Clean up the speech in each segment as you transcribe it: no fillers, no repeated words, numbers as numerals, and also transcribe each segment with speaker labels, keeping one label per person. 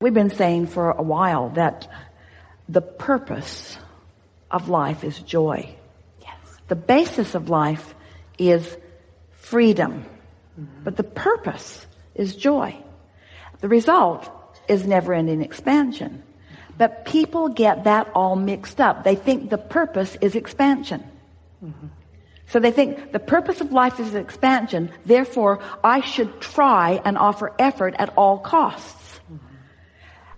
Speaker 1: We've been saying for a while that the purpose of life is joy. Yes. The basis of life is freedom. But the purpose is joy. The result is never-ending expansion. But people get that all mixed up. They think the purpose is expansion. So they think the purpose of life is expansion, therefore I should try and offer effort at all costs.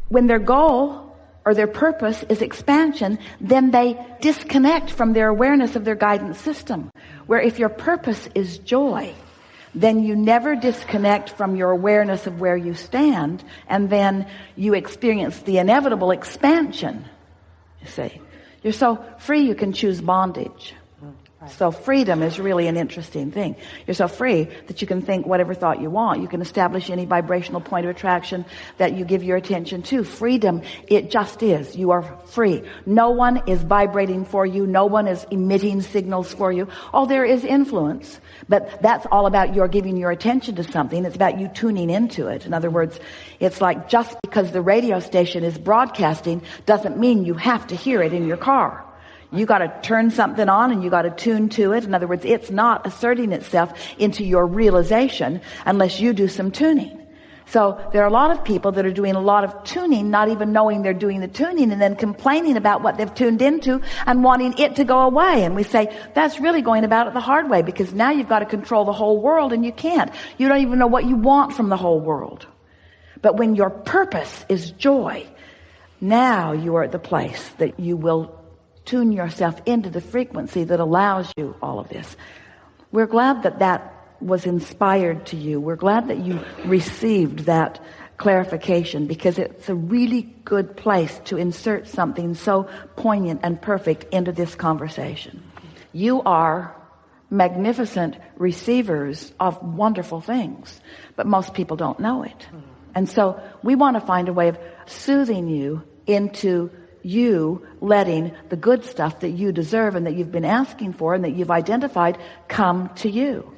Speaker 1: When their goal or their purpose is expansion, then they disconnect from their awareness of their guidance system. Where if your purpose is joy, then you never disconnect from your awareness of where you stand, and then you experience the inevitable expansion. You see, you're so free you can choose bondage. So freedom is really an interesting thing. You're so free that you can think whatever thought you want. You can establish any vibrational point of attraction that you give your attention to. Freedom, it just is. You are free. No one is vibrating for you. No one is emitting signals for you. Oh, there is influence, but that's all about your giving your attention to something. It's about you tuning into it. In other words, it's like just because the radio station is broadcasting doesn't mean you have to hear it in your car. You got to turn something on and you got to tune to it. In other words, it's not asserting itself into your realization unless you do some tuning. So there are a lot of people that are doing a lot of tuning, not even knowing they're doing the tuning, and then complaining about what they've tuned into and wanting it to go away. And we say, that's really going about it the hard way, because now you've got to control the whole world and you can't. You don't even know what you want from the whole world. But when your purpose is joy, now you are at the place that you will tune yourself into the frequency that allows you all of this. We're glad that that was inspired to you. We're glad that you received that clarification, because it's a really good place to insert something so poignant and perfect into this conversation. You are magnificent receivers of wonderful things, but most people don't know it. And so we want to find a way of soothing you into you letting the good stuff that you deserve and that you've been asking for and that you've identified come to you.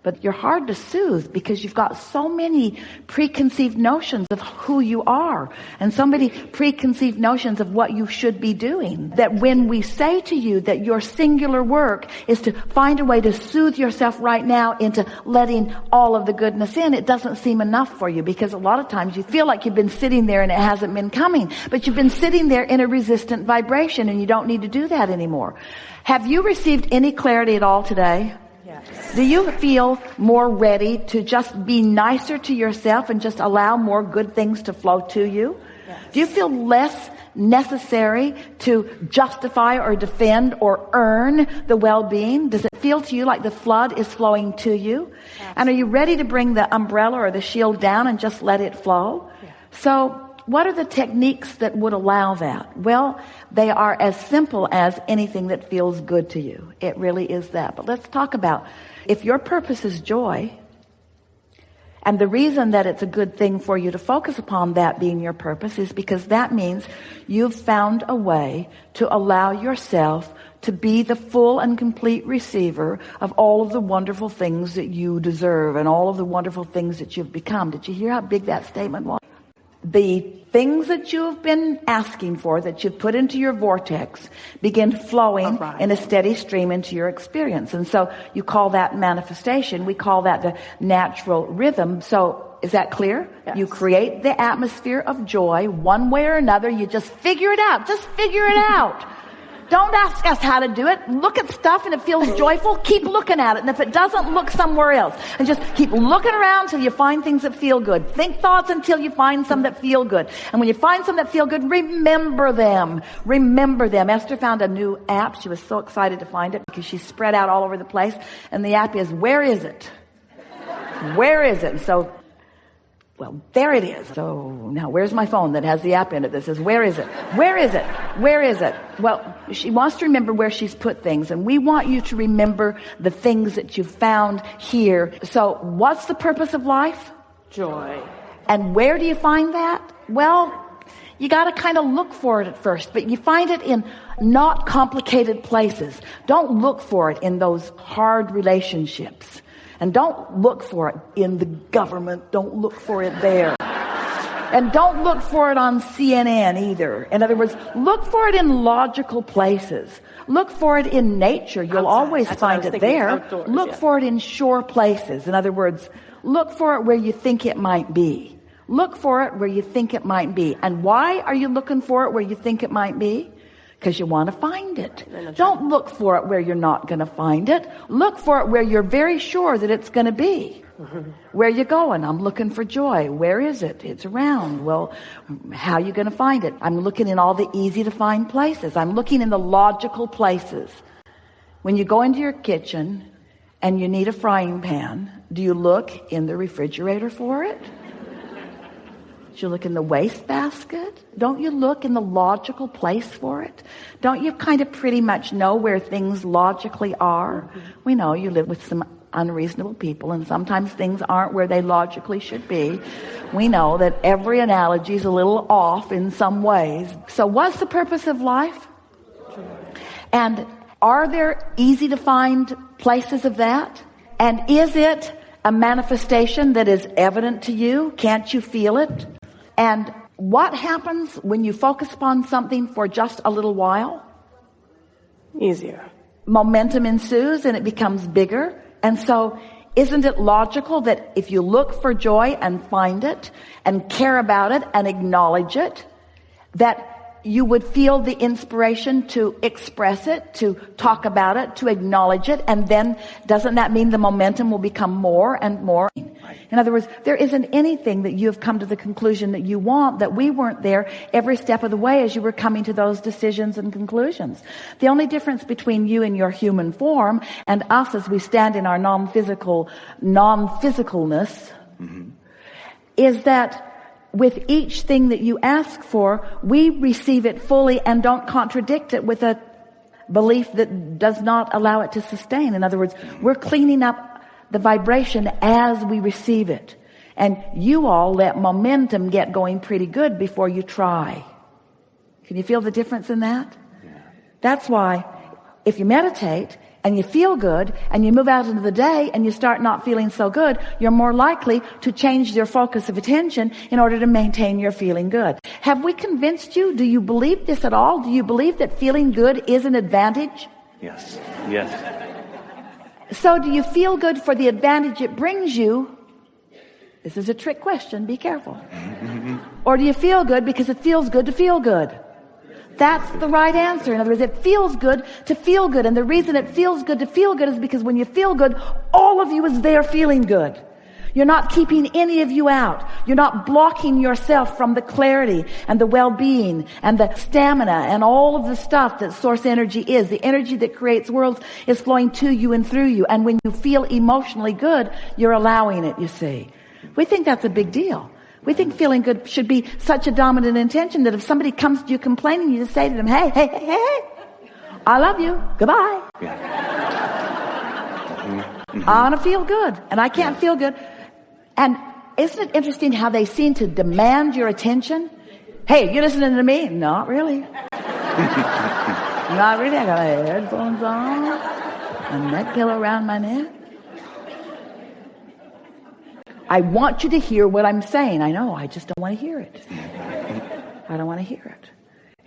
Speaker 1: But you're hard to soothe because you've got so many preconceived notions of who you are and so many preconceived notions of what you should be doing, that when we say to you that your singular work is to find a way to soothe yourself right now into letting all of the goodness in, it doesn't seem enough for you, because a lot of times you feel like you've been sitting there and it hasn't been coming, but you've been sitting there in a resistant vibration and you don't need to do that anymore. Have you received any clarity at all today? Yes. Do you feel more ready to just be nicer to yourself and just allow more good things to flow to you? Yes. Do you feel less necessary to justify or defend or earn the well-being? Does it feel to you like the flood is flowing to you? Absolutely. And are you ready to bring the umbrella or the shield down and just let it flow? Yes. So what are the techniques that would allow that? Well, they are as simple as anything that feels good to you. It really is that. But let's talk about, if your purpose is joy, and the reason that it's a good thing for you to focus upon that being your purpose is because that means you've found a way to allow yourself to be the full and complete receiver of all of the wonderful things that you deserve and all of the wonderful things that you've become. Did you hear how big that statement was? The things that you've been asking for, that you've put into your vortex, begin flowing in a steady stream into your experience. And so you call that manifestation. We call that the natural rhythm. So is that clear? Yes. You create the atmosphere of joy one way or another. You just figure it out. Just figure it out. Don't ask us how to do it. Look at stuff and it feels joyful. Keep looking at it. And if it doesn't, look somewhere else. And just keep looking around till you find things that feel good. Think thoughts until you find some that feel good. And when you find some that feel good, remember them. Remember them. Esther found a new app. She was so excited to find it because she's spread out all over the place. And the app is, where is it? Where is it? So, well, there it is. So now where's my phone that has the app in it that says, where is it? Where is it? Where is it? Well, she wants to remember where she's put things, and we want you to remember the things that you've found here. So what's the purpose of life? Joy. And where do you find that? Well, you got to kind of look for it at first, but you find it in not complicated places. Don't look for it in those hard relationships. And don't look for it in the government. Don't look for it there. And don't look for it on CNN either. In other words, look for it in logical places. Look for it in nature. You'll always find it there.
Speaker 2: Outdoors,
Speaker 1: look for it in shore places. In other words, look for it where you think it might be. Look for it where you think it might be. And why are you looking for it where you think it might be? Because you want to find it. Don't look for it where you're not going to find it. Look for it where you're very sure that it's going to be. Where are you going? I'm looking for joy. Where is it? It's around. Well, how are you going to find it? I'm looking in all the easy to find places. I'm looking in the logical places. When you go into your kitchen and you need a frying pan, do you look in the refrigerator for it? Do you look in the wastebasket? Don't you look in the logical place for it? Don't you kind of pretty much know where things logically are? We know you live with some unreasonable people, and sometimes things aren't where they logically should be. We know that every analogy is a little off in some ways. So what's the purpose of life? And are there easy to find places of that? And is it a manifestation that is evident to you? Can't you feel it? And what happens when you focus upon something for just a little while?
Speaker 2: Easier.
Speaker 1: Momentum ensues and it becomes bigger. And so isn't it logical that if you look for joy and find it and care about it and acknowledge it, that you would feel the inspiration to express it, to talk about it, to acknowledge it, and then doesn't that mean the momentum will become more and more? In other words, there isn't anything that you have come to the conclusion that you want that we weren't there every step of the way as you were coming to those decisions and conclusions. The only difference between you and your human form and us as we stand in our non-physicalness is that with each thing that you ask for, we receive it fully and don't contradict it with a belief that does not allow it to sustain. In other words, we're cleaning up the vibration as we receive it. And you all let momentum get going pretty good before you try. Can you feel the difference in that? Yeah. That's why if you meditate and you feel good and you move out into the day and you start not feeling so good, you're more likely to change your focus of attention in order to maintain your feeling good. Have we convinced you? Do you believe this at all? Do you believe that feeling good is an advantage?
Speaker 3: Yes. Yes.
Speaker 1: So do you feel good for the advantage it brings you? This is a trick question. Be careful. Or do you feel good because it feels good to feel good? That's the right answer. In other words, it feels good to feel good. And the reason it feels good to feel good is because when you feel good, all of you is there feeling good. You're not keeping any of you out. You're not blocking yourself from the clarity and the well-being and the stamina and all of the stuff that source energy is. The energy that creates worlds is flowing to you and through you. And when you feel emotionally good, you're allowing it, you see. We think that's a big deal. We think feeling good should be such a dominant intention that if somebody comes to you complaining, you just say to them, hey, hey, hey, hey, I love you. Goodbye. I want to feel good, and I can't feel good. And isn't it interesting how they seem to demand your attention? Hey, you listening to me? Not really. Not really. I got my headphones on, a neck pillow around my neck. I want you to hear what I'm saying. I know, I just don't want to hear it. I don't want to hear it.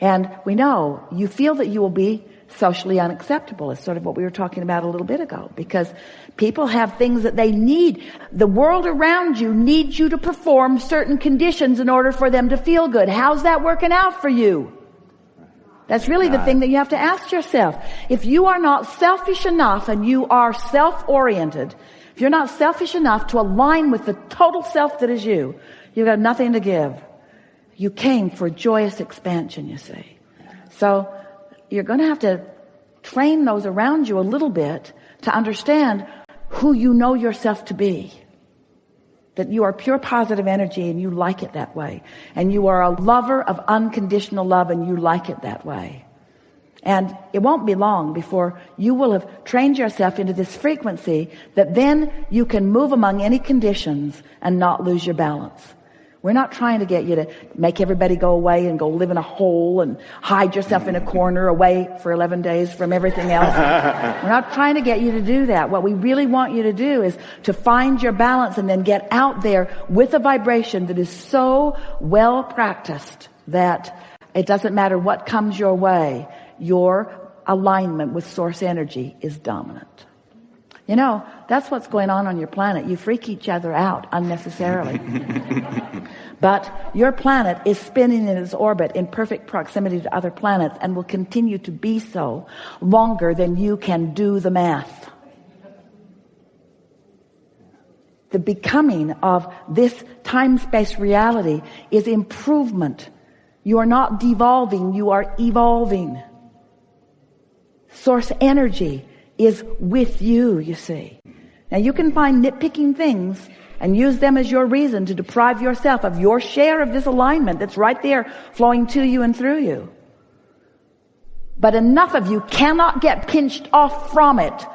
Speaker 1: And we know you feel that you will be socially unacceptable. It's sort of what we were talking about a little bit ago, because people have things that they need. The world around you needs you to perform certain conditions in order for them to feel good. How's that working out for you? That's really the thing that you have to ask yourself. If you are not selfish enough and you are self-oriented, if you're not selfish enough to align with the total self that is you, you've got nothing to give. You came for joyous expansion, you see. So you're going to have to train those around you a little bit to understand who you know yourself to be. That you are pure positive energy and you like it that way. And you are a lover of unconditional love and you like it that way. And it won't be long before you will have trained yourself into this frequency that then you can move among any conditions and not lose your balance. We're not trying to get you to make everybody go away and go live in a hole and hide yourself in a corner away for 11 days from everything else. We're not trying to get you to do that. What we really want you to do is to find your balance and then get out there with a vibration that is so well practiced that it doesn't matter what comes your way, your alignment with source energy is dominant. You know, that's what's going on your planet. You freak each other out unnecessarily. But your planet is spinning in its orbit in perfect proximity to other planets and will continue to be so longer than you can do the math. The becoming of this time-space reality is improvement. You are not devolving, you are evolving. Source energy is with you, you see. Now you can find nitpicking things and use them as your reason to deprive yourself of your share of this alignment that's right there flowing to you and through you. But enough of you cannot get pinched off from it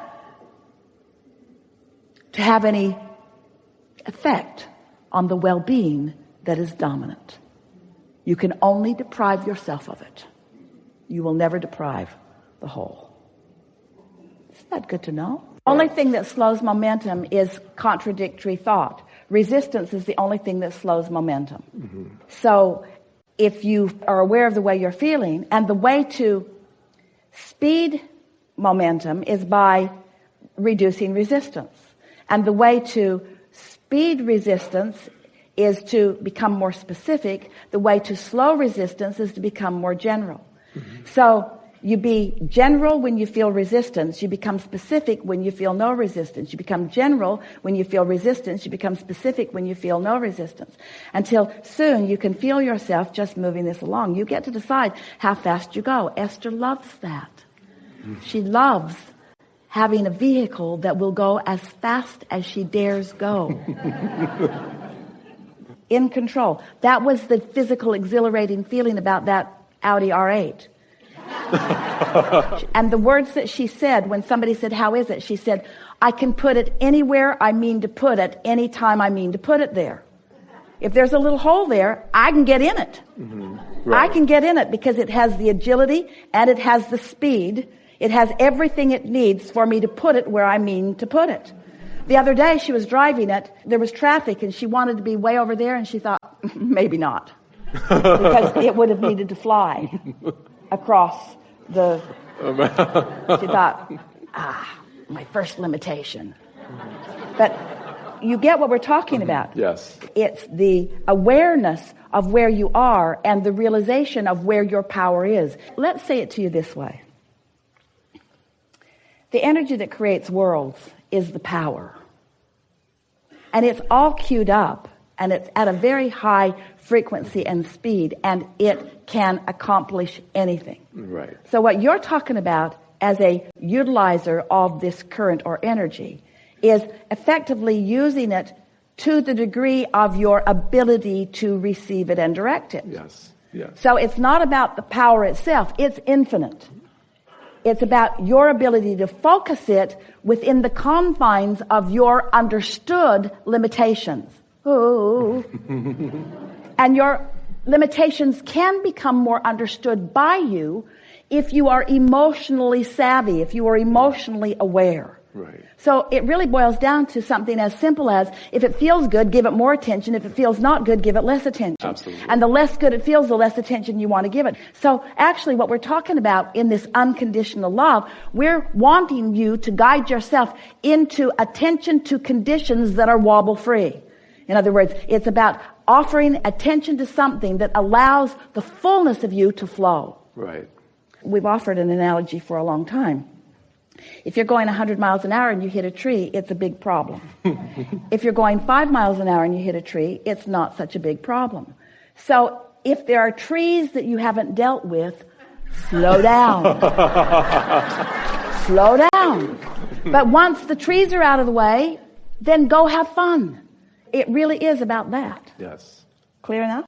Speaker 1: to have any effect on the well-being that is dominant. You can only deprive yourself of it. You will never deprive the whole. Isn't that good to know? Only thing that slows momentum is contradictory thought. Resistance is the only thing that slows momentum. Mm-hmm. So if you are aware of the way you're feeling, and the way to speed momentum is by reducing resistance. And the way to speed resistance is to become more specific. The way to slow resistance is to become more general. Mm-hmm. So you be general when you feel resistance. You become specific when you feel no resistance. You become general when you feel resistance. You become specific when you feel no resistance. Until soon you can feel yourself just moving this along. You get to decide how fast you go. Esther loves that. She loves having a vehicle that will go as fast as she dares go. In control. That was the physical exhilarating feeling about that Audi R8. And the words that she said when somebody said, how is it? She said, I can put it anywhere I mean to put it, anytime I mean to put it there. If there's a little hole there, I can get in it. Mm-hmm. Right. I can get in it because it has the agility and it has the speed. It has everything it needs for me to put it where I mean to put it. The other day she was driving it, there was traffic and she wanted to be way over there and she thought, maybe not. Because it would have needed to fly across the... She thought, my first limitation. But you get what we're talking about.
Speaker 4: Yes.
Speaker 1: It's the awareness of where you are and the realization of where your power is. Let's say it to you this way. The energy that creates worlds is the power. And it's all queued up, and it's at a very high frequency and speed, and it can accomplish anything.
Speaker 4: Right.
Speaker 1: So what you're talking about as a utilizer of this current or energy is effectively using it to the degree of your ability to receive it and direct it.
Speaker 4: Yes. Yes.
Speaker 1: So it's not about the power itself. It's infinite. It's about your ability to focus it within the confines of your understood limitations. Ooh. And your limitations can become more understood by you if you are emotionally savvy, if you are emotionally aware.
Speaker 4: Right.
Speaker 1: So it really boils down to something as simple as, if it feels good, give it more attention. If it feels not good, give it less attention.
Speaker 4: Absolutely.
Speaker 1: And the less good it feels, the less attention you want to give it. So actually what we're talking about in this unconditional love, we're wanting you to guide yourself into attention to conditions that are wobble-free. In other words, it's about offering attention to something that allows the fullness of you to flow.
Speaker 4: Right.
Speaker 1: We've offered an analogy for a long time. If you're going 100 miles an hour and you hit a tree, it's a big problem. If you're going 5 miles an hour and you hit a tree, it's not such a big problem. So if there are trees that you haven't dealt with, slow down. Slow down. But once the trees are out of the way, then go have fun. It really is about that.
Speaker 4: Yes.
Speaker 1: Clear enough?